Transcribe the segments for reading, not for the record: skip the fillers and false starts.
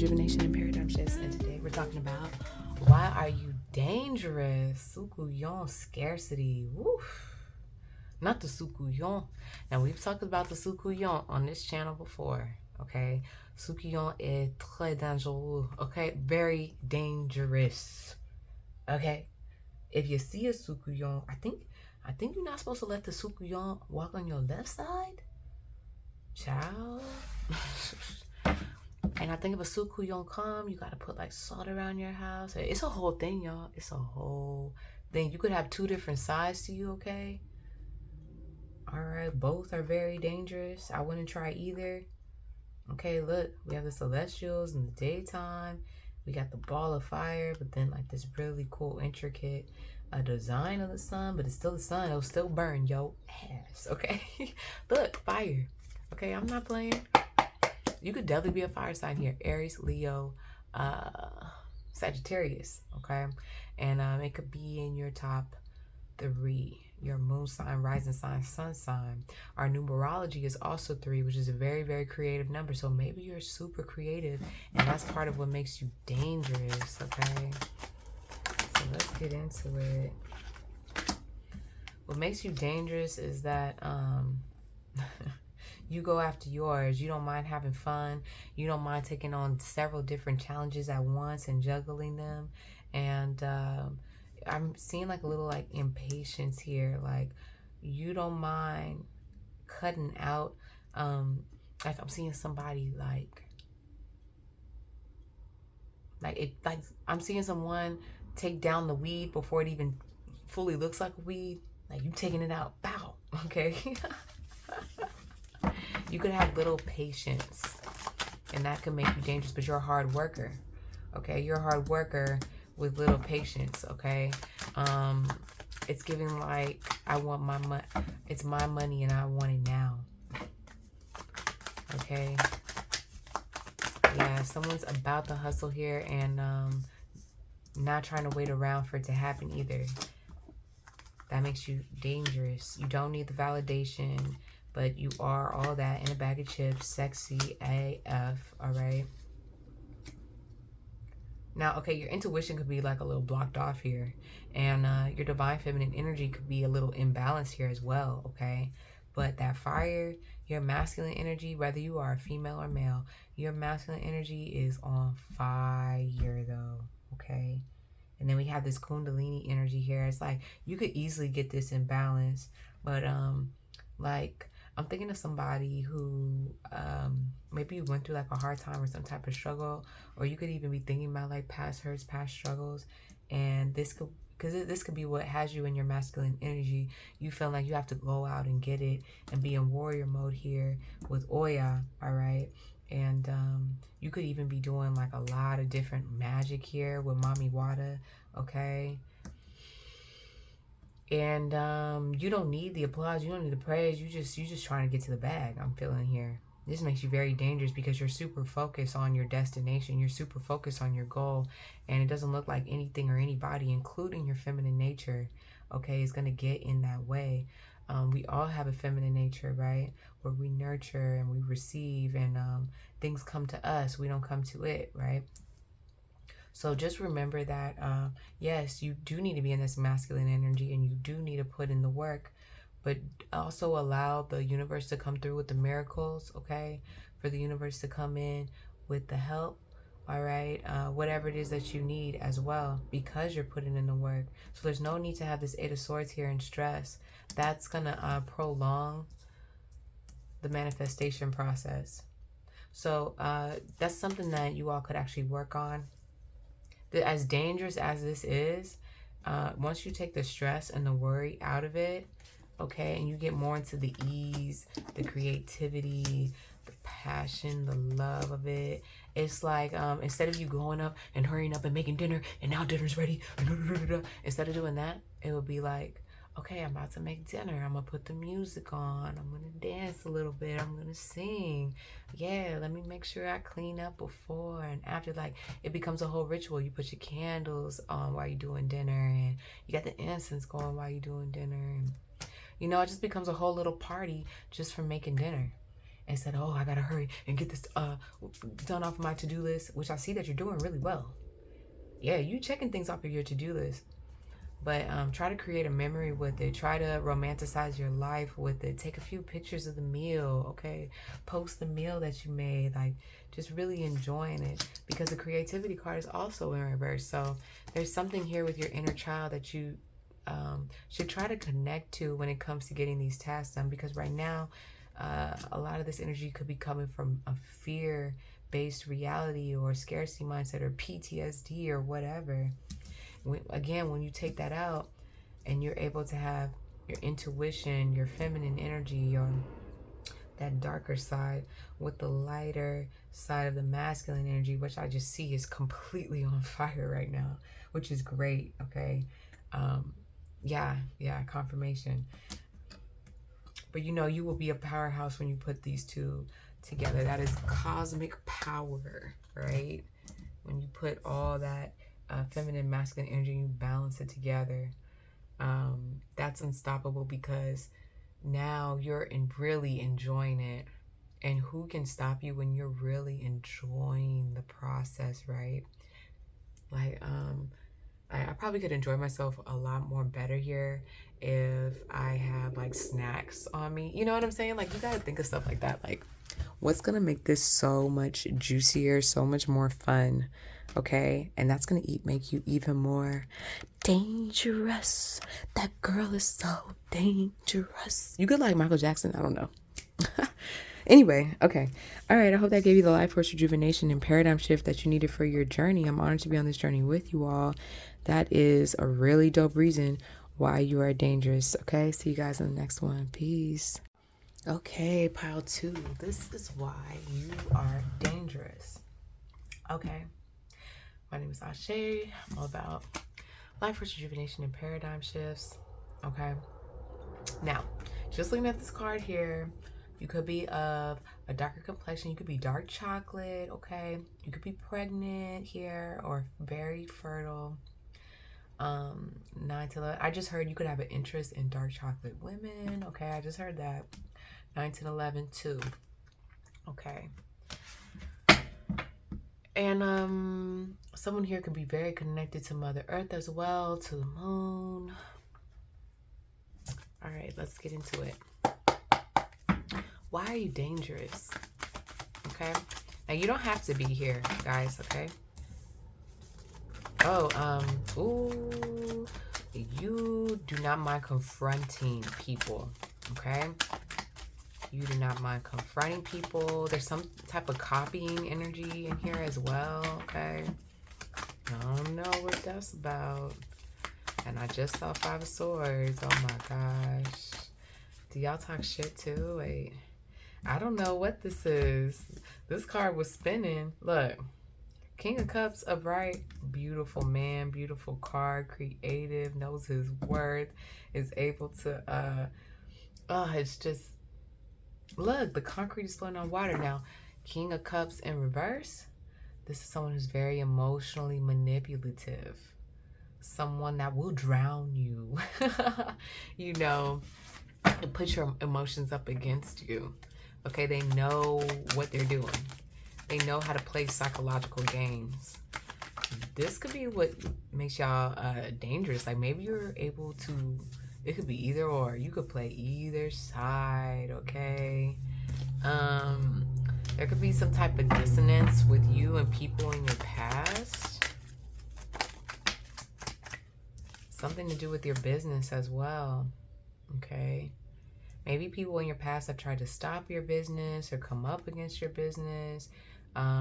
rejuvenation and paradigm shifts, and today we're talking about why are you dangerous? Sukuyon scarcity. Woof. Not the Sukuyon. Now we've talked about the Sukuyon on this channel before. Okay, Sukuyon est très dangereux. Okay, very dangerous. Okay, if you see a Sukuyon, I think you're not supposed to let the Sukuyon walk on your left side. Child. And I think if a Sukuyon come, you gotta put like salt around your house. It's a whole thing, y'all. It's a whole thing. You could have two different sides to you, okay? Alright, both are very dangerous. I wouldn't try either. Okay, look, we have the celestials in the daytime. We got the ball of fire, but then like this really cool, intricate design of the sun, but it's still the sun. It'll still burn your ass, okay? Look, fire. Okay, I'm not playing. You could definitely be a fire sign here. Aries, Leo, Sagittarius, okay? And it could be in your top 3. Your moon sign, rising sign, sun sign. Our numerology is also 3, which is a very, very creative number. So maybe you're super creative, and that's part of what makes you dangerous, okay? So let's get into it. What makes you dangerous is that you go after yours. You don't mind having fun. You don't mind taking on several different challenges at once and juggling them. And I'm seeing like a little like impatience here. Like you don't mind cutting out. Like I'm seeing somebody like I'm seeing someone take down the weed before it even fully looks like a weed. Like you taking it out. Bow. Okay. You could have little patience, and that could make you dangerous, but you're a hard worker, okay? You're a hard worker with little patience, okay? It's giving like, I want my money. It's my money, and I want it now, okay? Yeah, someone's about to hustle here, and not trying to wait around for it to happen either. That makes you dangerous. You don't need the validation, but you are all that in a bag of chips, sexy AF, all right? Now, okay, your intuition could be like a little blocked off here, and your divine feminine energy could be a little imbalanced here as well, okay? But that fire, your masculine energy, whether you are female or male, your masculine energy is on fire though, okay? And then we have this Kundalini energy here. It's like you could easily get this imbalance, but like I'm thinking of somebody who maybe went through like a hard time or some type of struggle, or you could even be thinking about like past hurts, past struggles, and this could, because this could be what has you in your masculine energy. You feel like you have to go out and get it and be in warrior mode here with Oya, all right? And you could even be doing like a lot of different magic here with Mami Wada, okay? And you don't need the applause, you don't need the praise, you just trying to get to the bag, I'm feeling here. This makes you very dangerous because you're super focused on your destination, you're super focused on your goal, and it doesn't look like anything or anybody, including your feminine nature, okay, is gonna get in that way. We all have a feminine nature, right? Where we nurture and we receive, and things come to us, we don't come to it, right? So just remember that, yes, you do need to be in this masculine energy, and you do need to put in the work, but also allow the universe to come through with the miracles, okay? For the universe to come in with the help, all right? Whatever it is that you need as well, because you're putting in the work. So there's no need to have this 8 of Swords here and stress. That's gonna prolong the manifestation process. So that's something that you all could actually work on. As dangerous as this is, once you take the stress and the worry out of it, okay, and you get more into the ease, the creativity, the passion, the love of it, it's like instead of you going up and hurrying up and making dinner and now dinner's ready, instead of doing that, it would be like, okay, I'm about to make dinner. I'm gonna put the music on. I'm gonna dance a little bit. I'm gonna sing. Yeah, let me make sure I clean up before and after. Like, it becomes a whole ritual. You put your candles on while you're doing dinner, and you got the incense going while you're doing dinner. And, you know, it just becomes a whole little party just for making dinner. and said, oh, I gotta hurry and get this done off my to-do list, which I see that you're doing really well. Yeah, you checking things off of your to-do list. But try to create a memory with it. Try to romanticize your life with it. Take a few pictures of the meal, okay? Post the meal that you made. Like, just really enjoying it. Because the creativity card is also in reverse. So there's something here with your inner child that you should try to connect to when it comes to getting these tasks done. Because right now, a lot of this energy could be coming from a fear-based reality or scarcity mindset or PTSD or whatever. When you take that out and you're able to have your intuition, your feminine energy, or that darker side with the lighter side of the masculine energy, which I just see is completely on fire right now, which is great, okay? Yeah, confirmation. But you will be a powerhouse when you put these two together. That is cosmic power, right? When you put all that feminine, masculine energy, you balance it together. That's unstoppable because now you're really enjoying it. And who can stop you when you're really enjoying the process, right? Like, I probably could enjoy myself a lot more better here if I have like snacks on me. You know what I'm saying? Like, you gotta think of stuff like that. Like, what's gonna make this so much juicier, so much more fun? Okay, and that's gonna make you even more dangerous. That girl is so dangerous. You could like Michael Jackson, I don't know. Anyway, okay. All right, I hope that gave you the life force rejuvenation and paradigm shift that you needed for your journey. I'm honored to be on this journey with you all. That is a really dope reason why you are dangerous. Okay, see you guys in the next one. Peace. Okay, pile 2. This is why you are dangerous. Okay. My name is Asè'Underground. I'm all about life force rejuvenation and paradigm shifts. Okay. Now, just looking at this card here, you could be of a darker complexion. You could be dark chocolate, okay? You could be pregnant here or very fertile. 9 to 11. I just heard you could have an interest in dark chocolate women. Okay, I just heard that. 9 to 11 too. Okay. And someone here could be very connected to Mother Earth as well, to the moon. All right, let's get into it. Why are you dangerous? Okay. Now you don't have to be here, guys, okay? You do not mind confronting people, okay? You do not mind confronting people. There's some type of copying energy in here as well, okay? I don't know what that's about. And I just saw 5 of Swords. Oh my gosh. Do y'all talk shit too? Wait. I don't know what this is. This card was spinning. Look. King of Cups upright. Beautiful man. Beautiful card. Creative. Knows his worth. Is able to... it's just... Look, the concrete is floating on water now. King of Cups in reverse. This is someone who's very emotionally manipulative. Someone that will drown you. You know, and put your emotions up against you. Okay, they know what they're doing. They know how to play psychological games. This could be what makes y'all dangerous. Like maybe you're able to... It could be either or. You could play either side, okay? There could be some type of dissonance with you and people in your past. Something to do with your business as well, okay? Maybe people in your past have tried to stop your business or come up against your business.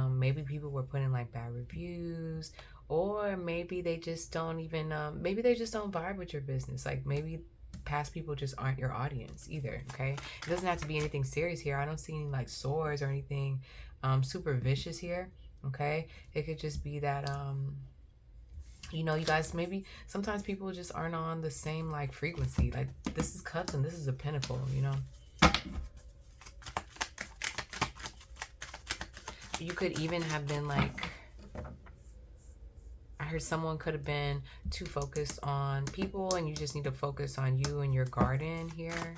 Maybe people were putting like bad reviews, or maybe they just don't even, maybe they just don't vibe with your business. Like maybe past people just aren't your audience either, okay? It doesn't have to be anything serious here. I don't see any like swords or anything super vicious here, okay? It could just be that, you know, you guys, maybe sometimes people just aren't on the same like frequency. Like this is Cups and this is a Pentacle, you know? You could even have been like, I heard someone could have been too focused on people, and you just need to focus on you and your garden here.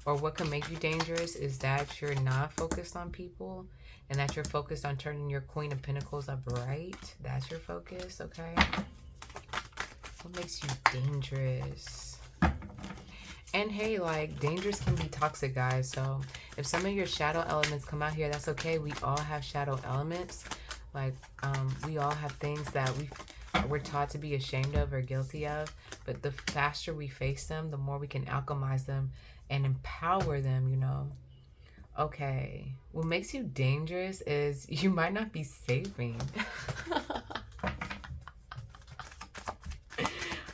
Or what can make you dangerous is that you're not focused on people, and that you're focused on turning your Queen of Pentacles upright. That's your focus, okay? What makes you dangerous? And hey, like, dangerous can be toxic, guys. So if some of your shadow elements come out here, that's okay. We all have shadow elements. Like, we all have things that we're taught to be ashamed of or guilty of. But the faster we face them, the more we can alchemize them and empower them, you know. Okay. What makes you dangerous is you might not be saving.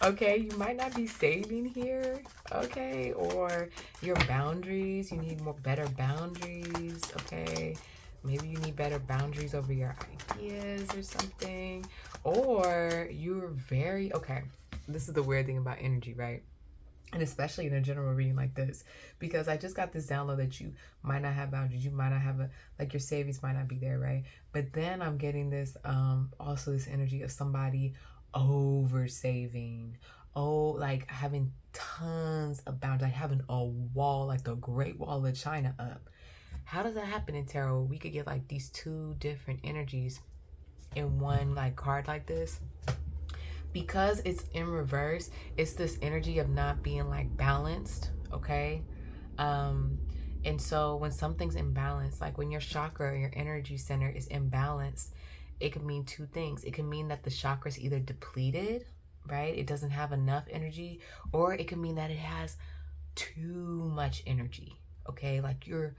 Okay, you might not be saving here, okay? Or your boundaries, you need better boundaries, okay? Maybe you need better boundaries over your ideas or something. Or you're very, okay, this is the weird thing about energy, right? And especially in a general reading like this, because I just got this download that you might not have boundaries, you might not have like your savings might not be there, right? But then I'm getting this, also this energy of somebody over saving, like having tons of boundaries, like having a wall, like the Great Wall of China up. How does that happen in tarot? We could get like these two different energies in one like card like this. Because it's in reverse, it's this energy of not being like balanced, okay? And so when something's imbalanced, like when your chakra or your energy center is imbalanced, it can mean two things. It can mean that the chakra is either depleted, right? It doesn't have enough energy, or it can mean that it has too much energy, okay? Like you're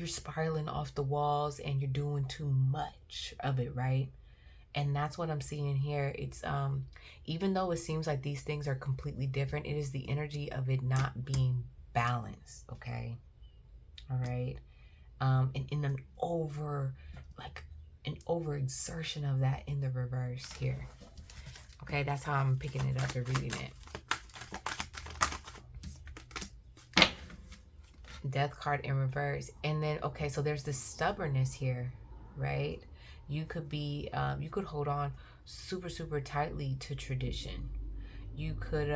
spiraling off the walls and you're doing too much of it, right? And that's what I'm seeing here. It's even though it seems like these things are completely different, it is the energy of it not being balanced, okay? All right. And in an overexertion of that in the reverse here. Okay, that's how I'm picking it up and reading it. Death card in reverse. And then, okay, so there's this stubbornness here, right? You could be, you could hold on super, super tightly to tradition. You could,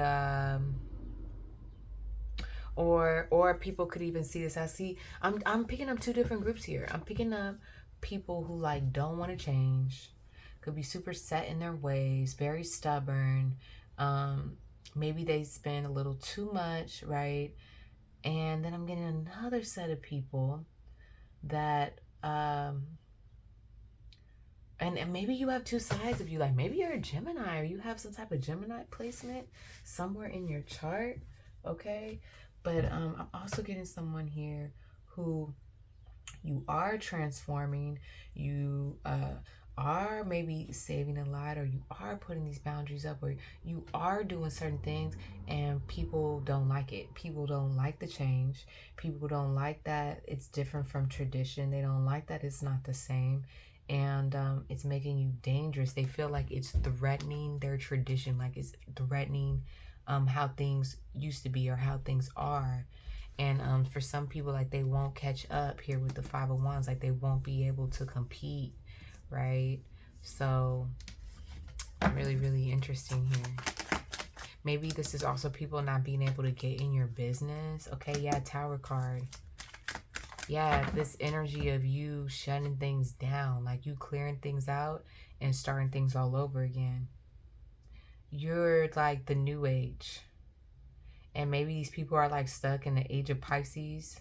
or people could even see this. I'm picking up two different groups here. I'm picking up people who like don't want to change, could be super set in their ways, very stubborn. Maybe they spend a little too much, right? And then I'm getting another set of people that, and maybe you have two sides of you. Like maybe you're a Gemini or you have some type of Gemini placement somewhere in your chart, okay? But I'm also getting someone here who you are transforming, you are maybe saving a lot, or you are putting these boundaries up, or you are doing certain things and people don't like it. People don't like the change. People don't like that it's different from tradition. They don't like that it's not the same. And it's making you dangerous. They feel like it's threatening their tradition, like it's threatening how things used to be or how things are. And for some people, like they won't catch up here with the Five of Wands, like they won't be able to compete, right? So really, really interesting here. Maybe this is also people not being able to get in your business. Okay, yeah, Tower card. Yeah, this energy of you shutting things down, like you clearing things out and starting things all over again. You're like the new age. And maybe these people are like stuck in the age of Pisces.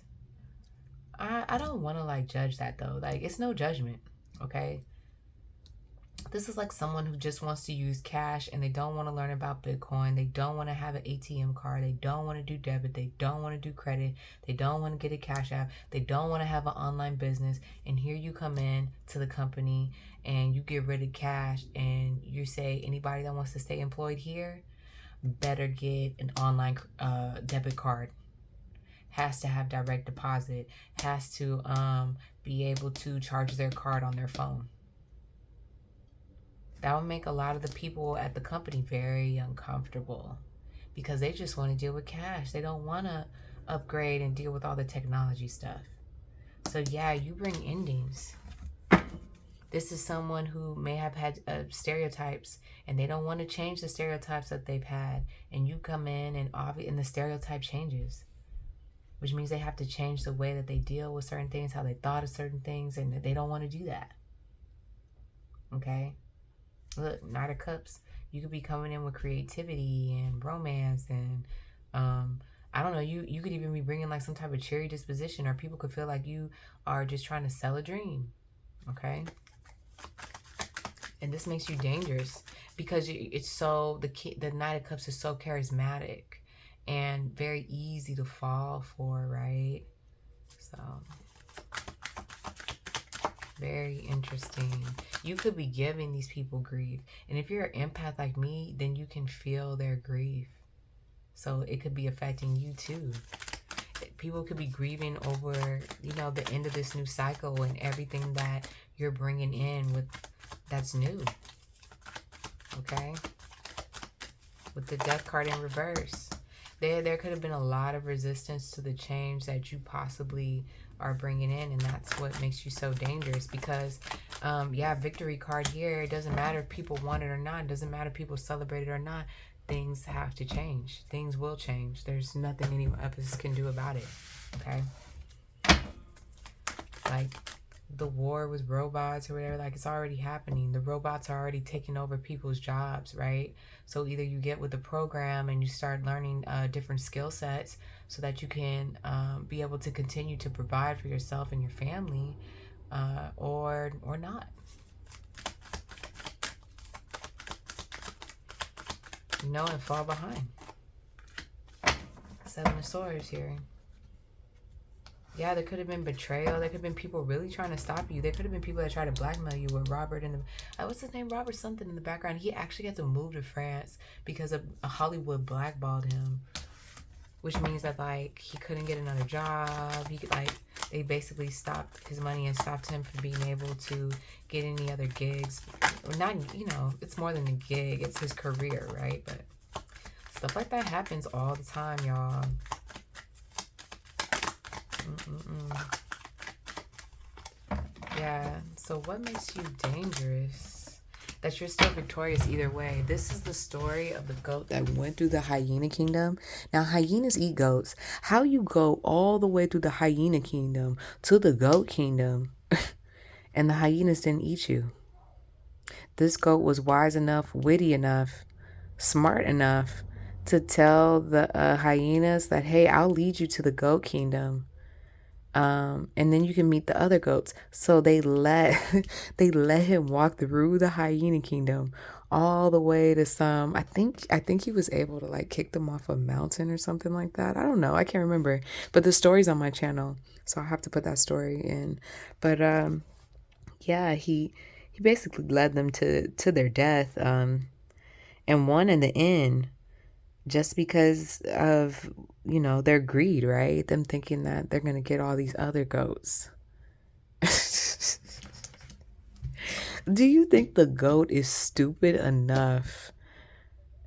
I don't want to like judge that though. Like it's no judgment, okay? This is like someone who just wants to use cash and they don't want to learn about Bitcoin. They don't want to have an ATM card. They don't want to do debit. They don't want to do credit. They don't want to get a cash app. They don't want to have an online business. And here you come in to the company and you get rid of cash and you say anybody that wants to stay employed here better get an online debit card. Has to have direct deposit. Has to be able to charge their card on their phone. That would make a lot of the people at the company very uncomfortable because they just want to deal with cash. They don't want to upgrade and deal with all the technology stuff. So yeah, you bring endings. This is someone who may have had stereotypes, and they don't want to change the stereotypes that they've had. And you come in, and the stereotype changes, which means they have to change the way that they deal with certain things, how they thought of certain things, and they don't want to do that. Okay? Look, Knight of Cups, you could be coming in with creativity and romance, and I don't know, you could even be bringing like some type of cheery disposition, or people could feel like you are just trying to sell a dream. Okay? And this makes you dangerous because it's so, the Knight of Cups is so charismatic and very easy to fall for, right? So, very interesting. You could be giving these people grief. And if you're an empath like me, then you can feel their grief. So it could be affecting you too. People could be grieving over, you know, the end of this new cycle and everything that you're bringing in with that's new. Okay? With the Death card in reverse. There could have been a lot of resistance to the change that you possibly are bringing in, and that's what makes you so dangerous. Because yeah, Victory card here, it doesn't matter if people want it or not, it doesn't matter if people celebrate it or not, things have to change. Things will change. There's nothing anyone else can do about it. Okay? Like the war with robots or whatever, like it's already happening. The robots are already taking over people's jobs, right? So either you get with the program and you start learning different skill sets so that you can be able to continue to provide for yourself and your family, or not. You know, and fall behind. 7 of Swords here. Yeah, there could have been betrayal. There could have been people really trying to stop you. There could have been people that tried to blackmail you with Robert in the... what's his name? Robert something in the background. He actually had to move to France because of Hollywood blackballed him. Which means that, like, he couldn't get another job. He could, like, they basically stopped his money and stopped him from being able to get any other gigs. Not, you know, it's more than a gig. It's his career, right? But stuff like that happens all the time, y'all. Yeah, so what makes you dangerous? That you're still victorious either way. This is the story of the goat that went through the hyena kingdom. Now, hyenas eat goats. How you go all the way through the hyena kingdom to the goat kingdom and the hyenas didn't eat you? This goat was wise enough, witty enough, smart enough to tell the hyenas that, hey, I'll lead you to the goat kingdom. And then you can meet the other goats. So they let him walk through the hyena kingdom all the way to some, I think he was able to like kick them off a mountain or something like that. I don't know. I can't remember. But the story's on my channel, so I'll have to put that story in. But yeah, he basically led them to their death, and won in the end. Just because of, you know, their greed, right? Them thinking that they're going to get all these other goats. Do you think the goat is stupid enough?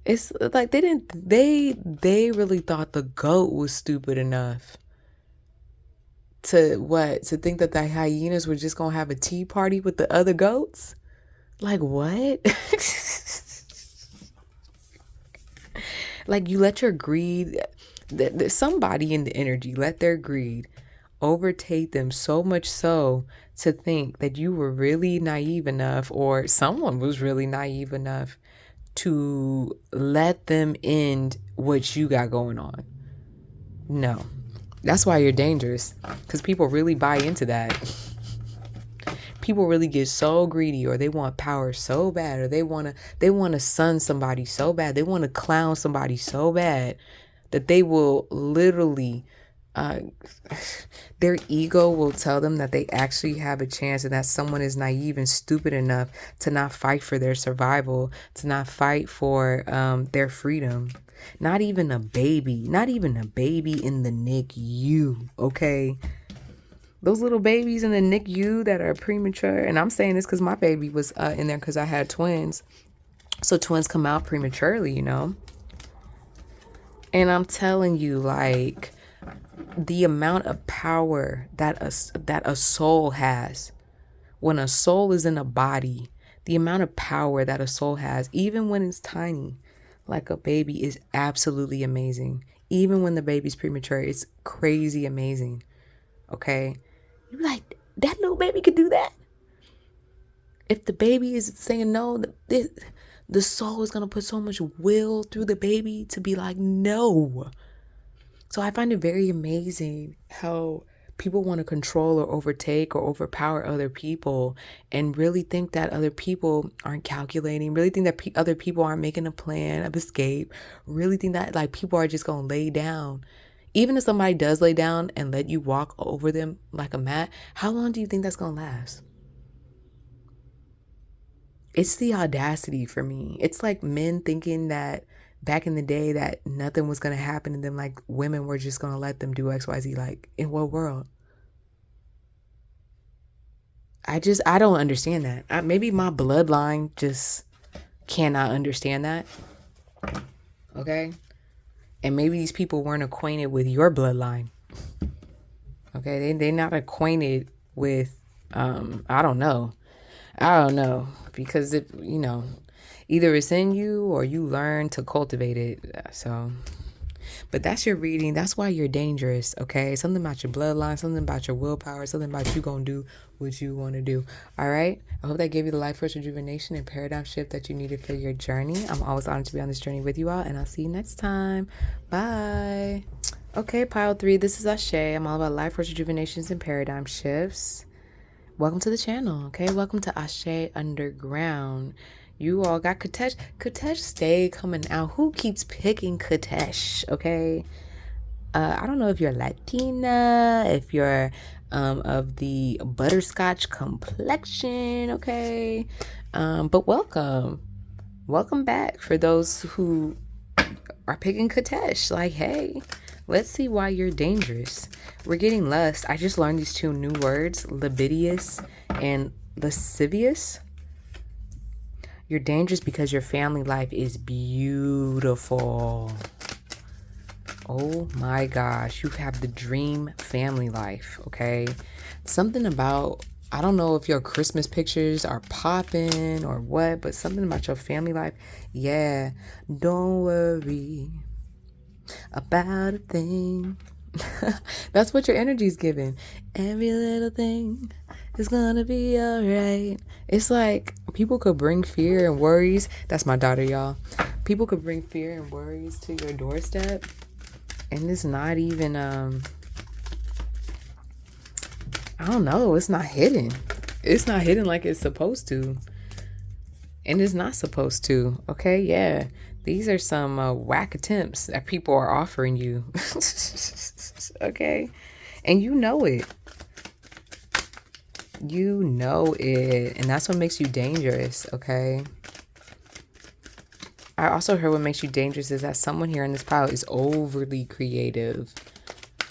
It's like they really thought the goat was stupid enough to think that the hyenas were just going to have a tea party with the other goats? Like what? Like you let your greed, somebody in the energy let their greed overtake them so much so to think that you were really naive enough, or someone was really naive enough to let them end what you got going on. No, that's why you're dangerous, because people really buy into that. People really get so greedy, or they want power so bad, or they want to sun somebody so bad, they want to clown somebody so bad that they will literally, their ego will tell them that they actually have a chance, and that someone is naive and stupid enough to not fight for their survival, to not fight for their freedom. Not even a baby in the NICU, okay? Those little babies in the NICU that are premature, and I'm saying this because my baby was in there because I had twins. So twins come out prematurely, you know. And I'm telling you, like, the amount of power that a soul has when a soul is in a body, the amount of power that a soul has, even when it's tiny, like a baby, is absolutely amazing. Even when the baby's premature, it's crazy amazing. Okay? You're like, that little baby could do that? If the baby is saying no, the soul is going to put so much will through the baby to be like, no. So I find it very amazing how people want to control or overtake or overpower other people and really think that other people aren't calculating, really think that other people aren't making a plan of escape, really think that like people are just going to lay down. Even if somebody does lay down and let you walk over them like a mat, how long do you think that's going to last? It's the audacity for me. It's like men thinking that back in the day that nothing was going to happen to them, like women were just going to let them do XYZ. Like, in what world? I don't understand that. Maybe my bloodline just cannot understand that. Okay? And maybe these people weren't acquainted with your bloodline. Okay? They're not acquainted with, I don't know. Because either it's in you or you learn to cultivate it. So, but that's your reading. That's why you're dangerous. Okay. Something about your bloodline, something about your willpower, something about you going to do what you want to do. All right. I hope that gave you the life force rejuvenation and paradigm shift that you needed for your journey. I'm always honored to be on this journey with you all, and I'll see you next time. Bye. Okay. Pile 3. This is Ashay. I'm all about life force rejuvenations and paradigm shifts. Welcome to the channel, okay? Welcome to Asè'Underground. You all got Katesh. Katesh stay coming out. Who keeps picking Katesh, okay? I don't know if you're Latina, if you're of the butterscotch complexion, okay? But welcome. Welcome back for those who are picking Katesh. Like, hey, let's see why you're dangerous. We're getting lust. I just learned these 2 new words, libidious and lascivious. You're dangerous because your family life is beautiful. Oh my gosh, you have the dream family life, okay? Something about, I don't know if your Christmas pictures are popping or what, but something about your family life. Yeah, don't worry about a thing. That's what your energy is giving. Every little thing is gonna be alright. It's like people could bring fear and worries. That's my daughter, y'all. People could bring fear and worries to your doorstep, and it's not even I don't know, it's not hidden. It's not hidden like it's supposed to. And it's not supposed to. Okay, yeah. These are some whack attempts that people are offering you. Okay? And you know it. You know it. And that's what makes you dangerous, okay? I also heard what makes you dangerous is that someone here in this pile is overly creative.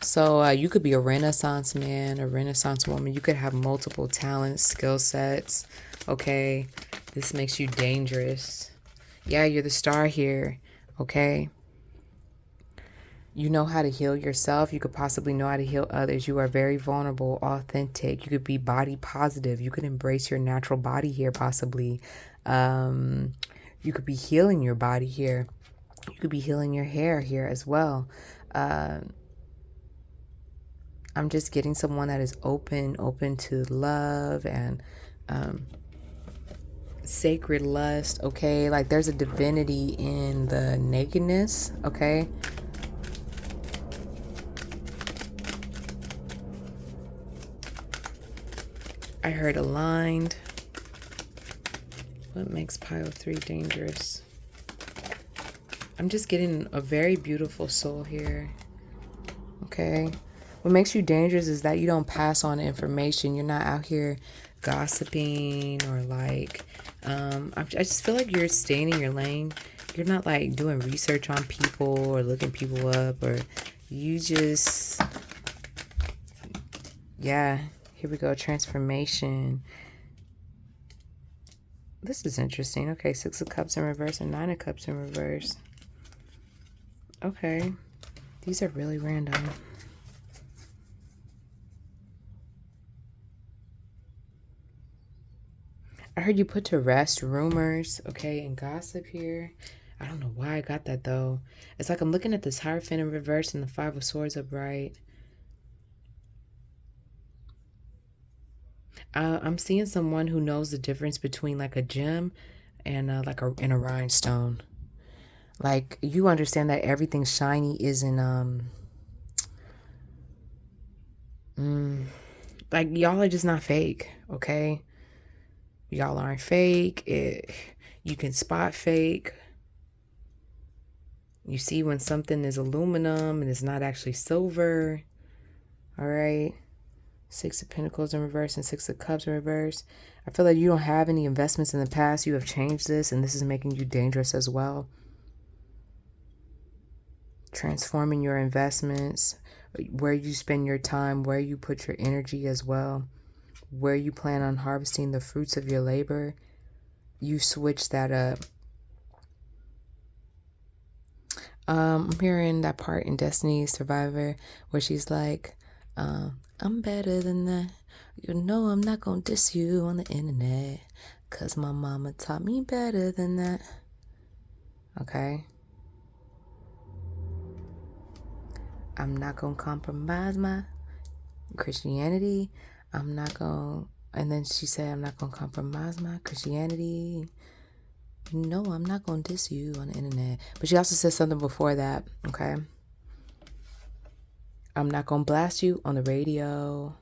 So you could be a Renaissance man, a Renaissance woman. You could have multiple talents, skill sets, okay? This makes you dangerous. Yeah, you're the star here, okay? You know how to heal yourself. You could possibly know how to heal others. You are very vulnerable, authentic. You could be body positive. You could embrace your natural body here, possibly. You could be healing your body here. You could be healing your hair here as well. I'm just getting someone that is open to love and sacred lust, okay? Like there's a divinity in the nakedness, okay? I heard aligned. What makes pile 3 dangerous? I'm just getting a very beautiful soul here, okay? What makes you dangerous is that you don't pass on information. You're not out here gossiping or like I just feel like you're staying in your lane. You're not like doing research on people or looking people up, or you just, yeah, here we go, transformation. This is interesting. Okay, 6 of Cups in reverse and 9 of Cups in reverse. Okay, these are really random. I heard you put to rest rumors, okay, and gossip here. I don't know why I got that though. It's like I'm looking at this Hierophant in reverse and the Five of Swords upright. I'm seeing someone who knows the difference between like a gem and a rhinestone. Like you understand that everything shiny isn't like y'all are just not fake, okay? Y'all aren't fake. You can spot fake. You see when something is aluminum and it's not actually silver. All right. Six of Pentacles in reverse and Six of Cups in reverse. I feel like you don't have any investments in the past. You have changed this, and this is making you dangerous as well. Transforming your investments, where you spend your time, where you put your energy as well, where you plan on harvesting the fruits of your labor. You switch that up. I'm hearing that part in Destiny Survivor where she's like, I'm better than that. You know I'm not gonna diss you on the internet, 'cause my mama taught me better than that. Okay? I'm not gonna compromise my Christianity. I'm not gonna... And then she said, I'm not gonna compromise my Christianity. No, I'm not gonna diss you on the internet. But she also said something before that, okay? I'm not gonna blast you on the radio.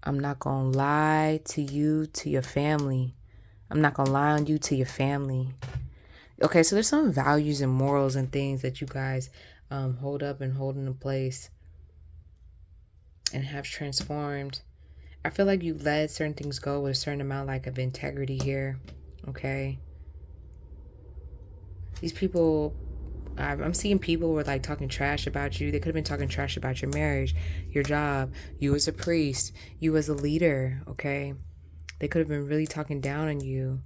I'm not gonna lie to you, to your family. I'm not gonna lie on you to your family. Okay, so there's some values and morals and things that you guys hold up and hold into place and have transformed. I feel like you let certain things go with a certain amount like of integrity here, okay? These people, I'm seeing people who are like talking trash about you. They could have been talking trash about your marriage, your job, you as a priest, you as a leader, okay? They could have been really talking down on you,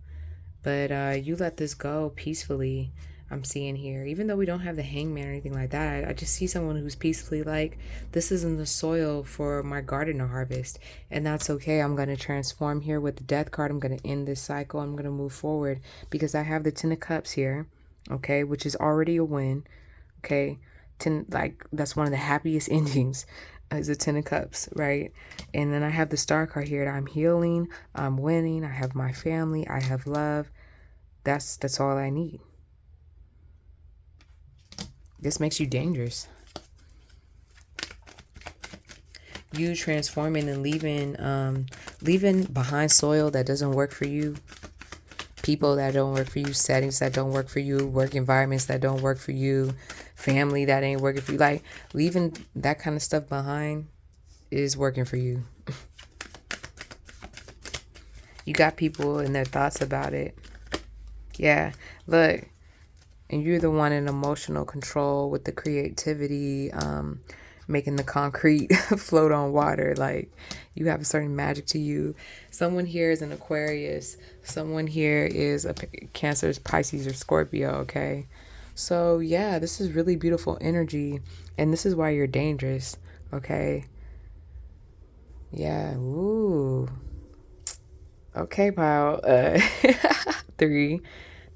but you let this go peacefully. I'm seeing here, even though we don't have the Hangman or anything like that, I just see someone who's peacefully like, this isn't the soil for my garden to harvest, and that's okay. I'm going to transform here with the Death card. I'm going to end this cycle. I'm going to move forward because I have the Ten of Cups here, okay, which is already a win, okay? That's one of the happiest endings is the Ten of Cups, right? And then I have the Star card here. I'm healing, I'm winning, I have my family, I have love. That's all I need. This makes you dangerous. You transforming and leaving behind soil that doesn't work for you, people that don't work for you, settings that don't work for you, work environments that don't work for you, family that ain't working for you. Like leaving that kind of stuff behind is working for you. You got people and their thoughts about it. Yeah, look. And you're the one in emotional control with the creativity, making the concrete float on water. Like you have a certain magic to you. Someone here is an Aquarius. Someone here is a Cancer, Pisces, or Scorpio, okay? So yeah, this is really beautiful energy. And this is why you're dangerous, okay? Yeah, ooh. Okay, pal. 3.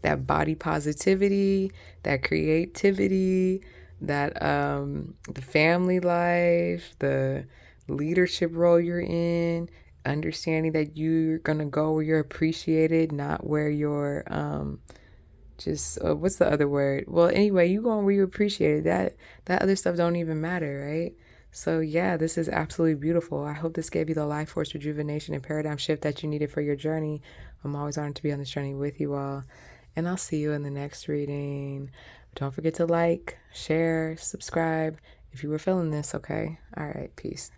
That body positivity, that creativity, that the family life, the leadership role you're in, understanding that you're gonna go where you're appreciated, not where you're what's the other word? Well, anyway, you going where you're appreciated. That other stuff don't even matter, right? So yeah, this is absolutely beautiful. I hope this gave you the life force rejuvenation and paradigm shift that you needed for your journey. I'm always honored to be on this journey with you all. And I'll see you in the next reading. Don't forget to like, share, subscribe if you were feeling this, okay? All right, peace.